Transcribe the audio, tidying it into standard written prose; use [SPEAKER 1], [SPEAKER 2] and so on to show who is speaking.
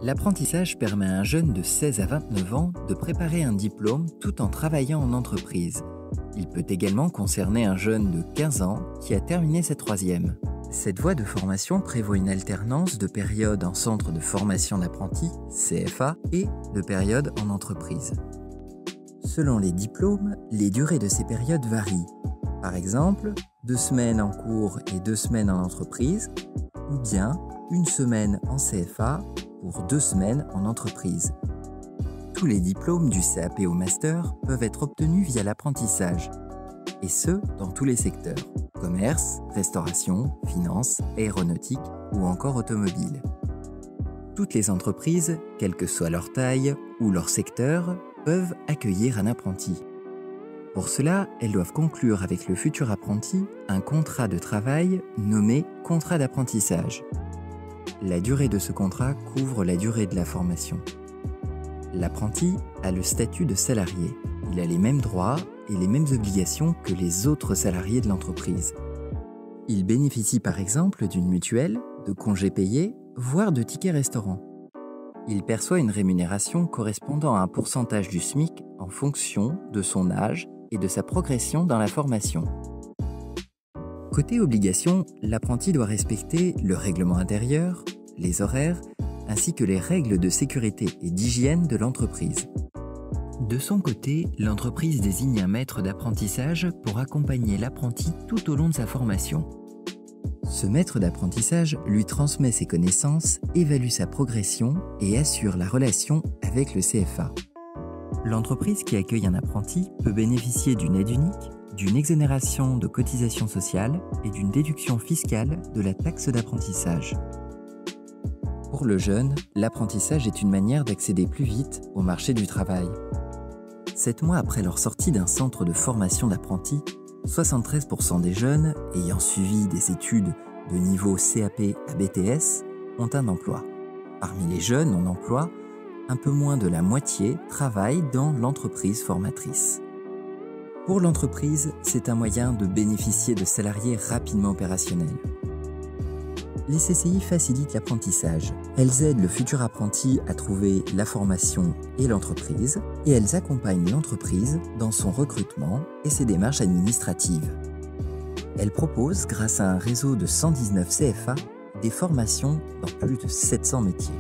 [SPEAKER 1] L'apprentissage permet à un jeune de 16 à 29 ans de préparer un diplôme tout en travaillant en entreprise. Il peut également concerner un jeune de 15 ans qui a terminé sa troisième. Cette voie de formation prévoit une alternance de périodes en centre de formation d'apprentis, CFA, et de périodes en entreprise. Selon les diplômes, les durées de ces périodes varient. Par exemple, 2 semaines en cours et 2 semaines en entreprise, ou bien 1 semaine en CFA pour 2 semaines en entreprise. Tous les diplômes du CAP au master peuvent être obtenus via l'apprentissage, et ce, dans tous les secteurs, commerce, restauration, finance, aéronautique ou encore automobile. Toutes les entreprises, quelle que soit leur taille ou leur secteur, peuvent accueillir un apprenti. Pour cela, elles doivent conclure avec le futur apprenti un contrat de travail nommé contrat d'apprentissage. La durée de ce contrat couvre la durée de la formation. L'apprenti a le statut de salarié. Il a les mêmes droits et les mêmes obligations que les autres salariés de l'entreprise. Il bénéficie par exemple d'une mutuelle, de congés payés, voire de tickets restaurant. Il perçoit une rémunération correspondant à un pourcentage du SMIC en fonction de son âge et de sa progression dans la formation. Côté obligations, l'apprenti doit respecter le règlement intérieur, les horaires, ainsi que les règles de sécurité et d'hygiène de l'entreprise. De son côté, l'entreprise désigne un maître d'apprentissage pour accompagner l'apprenti tout au long de sa formation. Ce maître d'apprentissage lui transmet ses connaissances, évalue sa progression et assure la relation avec le CFA. L'entreprise qui accueille un apprenti peut bénéficier d'une aide unique, d'une exonération de cotisations sociales et d'une déduction fiscale de la taxe d'apprentissage. Pour le jeune, l'apprentissage est une manière d'accéder plus vite au marché du travail. 7 mois après leur sortie d'un centre de formation d'apprentis, 73% des jeunes ayant suivi des études de niveau CAP à BTS ont un emploi. Parmi les jeunes en emploi, un peu moins de la moitié travaillent dans l'entreprise formatrice. Pour l'entreprise, c'est un moyen de bénéficier de salariés rapidement opérationnels. Les CCI facilitent l'apprentissage. Elles aident le futur apprenti à trouver la formation et l'entreprise, et elles accompagnent l'entreprise dans son recrutement et ses démarches administratives. Elles proposent, grâce à un réseau de 119 CFA, des formations dans plus de 700 métiers.